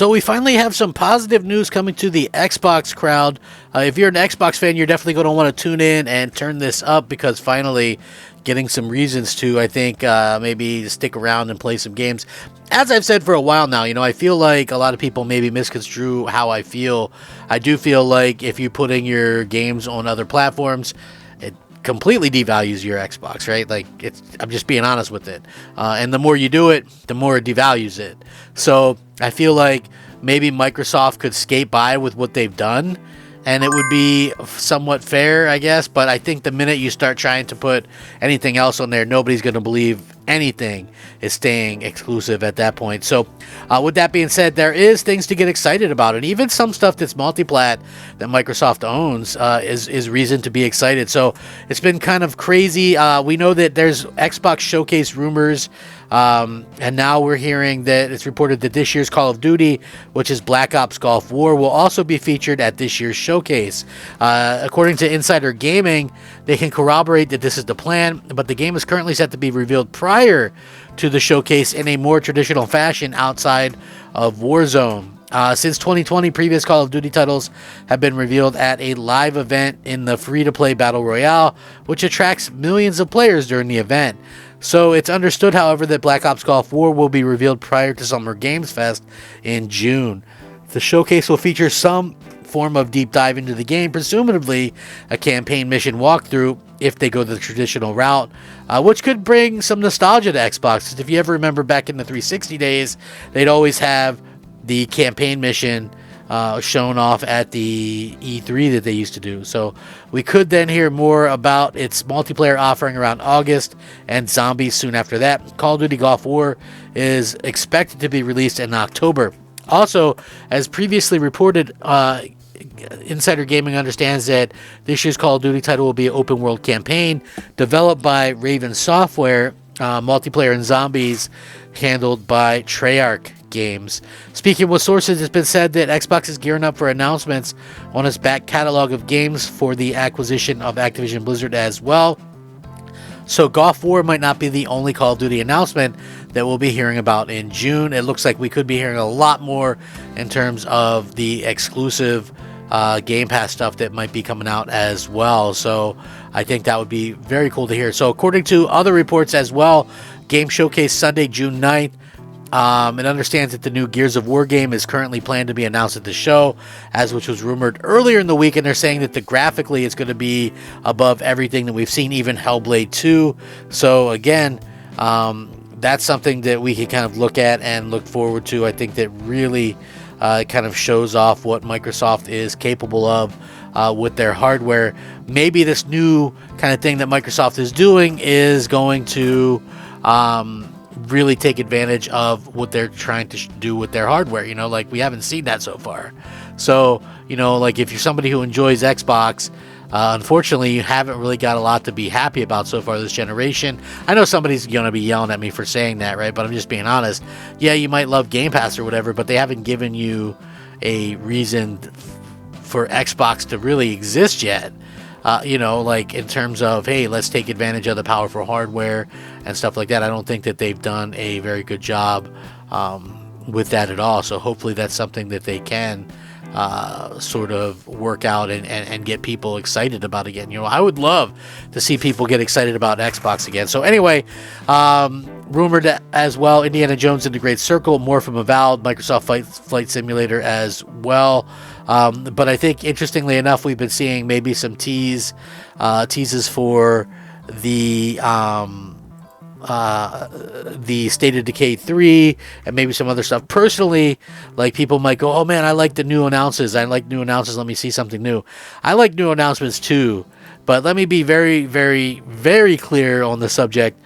So we finally have some positive news coming to the Xbox crowd. If you're an Xbox fan, you're definitely going to want to tune in and turn this up because finally getting some reasons to, I think, maybe stick around and play some games. As I've said for a while now, I feel like a lot of people maybe misconstrue how I feel. I do feel like if you're putting your games on other platforms, it completely devalues your Xbox, right? Like, I'm just being honest with it. And the more you do it, the more it devalues it. So I feel like maybe Microsoft could skate by with what they've done, and it would be somewhat fair, I guess. But I think the minute you start trying to put anything else on there, nobody's going to believe anything is staying exclusive at that point. So with that being said, there is things to get excited about, and even some stuff that's multi-plat that Microsoft owns is reason to be excited. So it's been kind of crazy. We know that there's Xbox Showcase rumors, and now we're hearing that it's reported that this year's Call of Duty, which is Black Ops Gulf War, will also be featured at this year's showcase. According to Insider Gaming, they can corroborate that this is the plan, but the game is currently set to be revealed prior to the showcase in a more traditional fashion outside of Warzone. Since 2020, previous Call of Duty titles have been revealed at a live event in the free-to-play Battle Royale, which attracts millions of players during the event. So it's understood, however, that Black Ops Gulf War will be revealed prior to Summer Games Fest in June. The showcase will feature some form of deep dive into the game, presumably a campaign mission walkthrough if they go the traditional route, which could bring some nostalgia to Xbox. If you ever remember back in the 360 days, they'd always have the campaign mission shown off at the E3 that they used to do. So we could then hear more about its multiplayer offering around August and zombies soon after that. Call of Duty Gulf War is expected to be released in October. Also, as previously reported, Insider Gaming understands that this year's Call of Duty title will be an open world campaign developed by Raven Software, multiplayer and zombies handled by Treyarch Games. Speaking with sources, it's been said that Xbox is gearing up for announcements on its back catalog of games for the acquisition of Activision Blizzard as well. So Gulf War might not be the only Call of Duty announcement that we'll be hearing about in June. It looks like we could be hearing a lot more in terms of the exclusive Game Pass stuff that might be coming out as well. So I think that would be very cool to hear. So according to other reports as well, Game Showcase Sunday, June 9th, it understands that the new Gears of War game is currently planned to be announced at the show, as which was rumored earlier in the week, and they're saying that graphically it's going to be above everything that we've seen, even Hellblade 2. So again, that's something that we can kind of look at and look forward to. I think that really kind of shows off what Microsoft is capable of with their hardware. Maybe this new kind of thing that Microsoft is doing is going to really take advantage of what they're trying to do with their hardware. Like, we haven't seen that so far. So, like, if you're somebody who enjoys Xbox, unfortunately, you haven't really got a lot to be happy about so far this generation. I know somebody's going to be yelling at me for saying that, right? But I'm just being honest. Yeah, you might love Game Pass or whatever, but they haven't given you a reason for Xbox to really exist yet. Like in terms of, hey, let's take advantage of the powerful hardware and stuff like that. I don't think that they've done a very good job with that at all. So hopefully that's something that they can sort of work out and get people excited about again. I would love to see people get excited about Xbox again. So anyway, rumored as well, Indiana Jones and the Great Circle, more from Avowed, Microsoft Flight Simulator as well. But I think, interestingly enough, we've been seeing maybe some teases for the State of Decay 3 and maybe some other stuff. Personally, like, people might go, oh man, I like the new announcements. Let me see something new. I like new announcements too, but let me be very, very, very clear on the subject.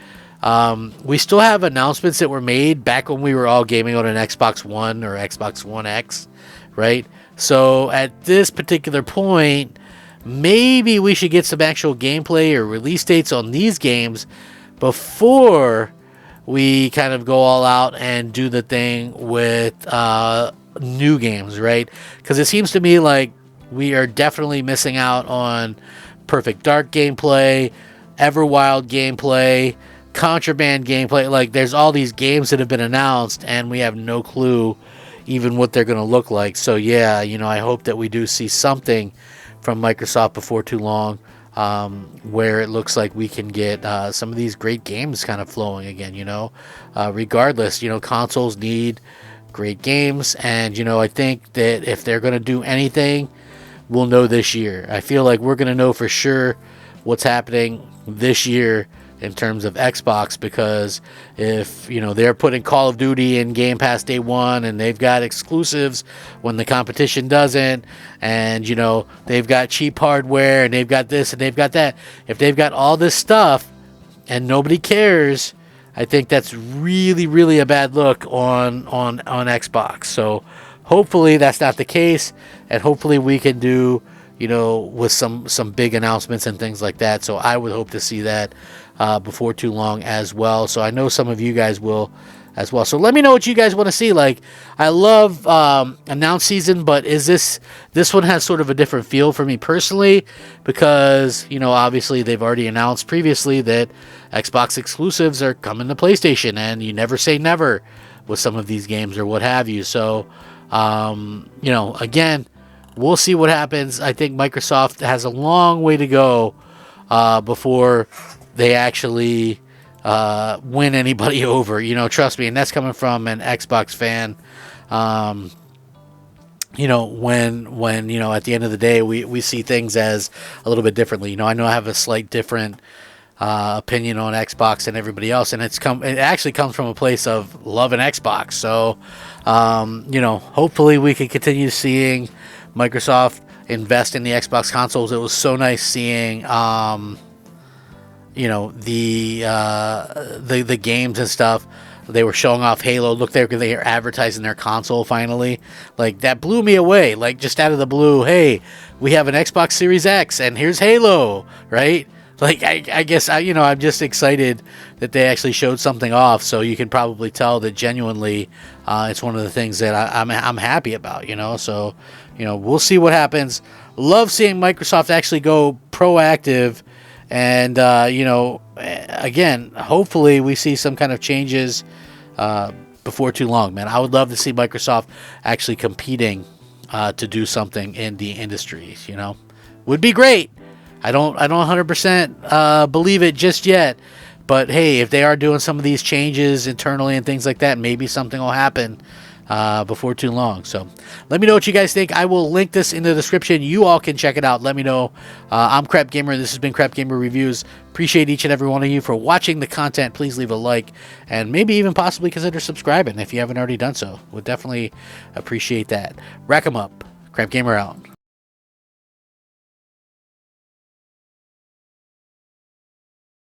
We still have announcements that were made back when we were all gaming on an Xbox One or Xbox One X, right? So at this particular point, maybe we should get some actual gameplay or release dates on these games before we kind of go all out and do the thing with new games, right? Because it seems to me like we are definitely missing out on Perfect Dark gameplay, Everwild gameplay, Contraband gameplay. Like, there's all these games that have been announced and we have no clue even what they're going to look like. So yeah, I hope that we do see something from Microsoft before too long, where it looks like we can get some of these great games kind of flowing again. Regardless, consoles need great games, and I think that if they're going to do anything, we'll know this year. I feel like we're going to know for sure what's happening this year in terms of Xbox, because if they're putting Call of Duty in Game Pass day one, and they've got exclusives when the competition doesn't, and they've got cheap hardware, and they've got this and they've got that, if they've got all this stuff and nobody cares, I think that's really, really a bad look on Xbox. So hopefully that's not the case, and hopefully we can do with some big announcements and things like that. So I would hope to see that before too long as well. So I know some of you guys will as well. So let me know what you guys want to see. Like, I love announced season, but this one has sort of a different feel for me personally, because obviously they've already announced previously that Xbox exclusives are coming to PlayStation, and you never say never with some of these games or what have you. So again, we'll see what happens. I think Microsoft has a long way to go before they actually win anybody over. Trust me, and that's coming from an Xbox fan. When at the end of the day, we see things as a little bit differently. I know I have a slight different opinion on Xbox than everybody else, and it actually comes from a place of loving Xbox. So hopefully we can continue seeing Microsoft invest in the Xbox consoles. It was so nice seeing the games and stuff. They were showing off Halo. Look, they were advertising their console finally. Like, that blew me away. Like, just out of the blue, hey, we have an Xbox Series X, and here's Halo, right? Like, I guess I'm just excited that they actually showed something off. So you can probably tell that genuinely, it's one of the things that I'm happy about. So we'll see what happens. Love seeing Microsoft actually go proactive. And, again, hopefully we see some kind of changes before too long, man. I would love to see Microsoft actually competing to do something in the industry, Would be great. I don't 100% believe it just yet. But, hey, if they are doing some of these changes internally and things like that, maybe something will happen before too long. So let me know what you guys think. I will link this in the description. You all can check it out. Let me know. I'm Crap Gamer. This has been Crap Gamer Reviews. Appreciate each and every one of you for watching the content. Please leave a like, and maybe even possibly consider subscribing if you haven't already done so. Would definitely appreciate that. Rack 'em up. Crap Gamer out.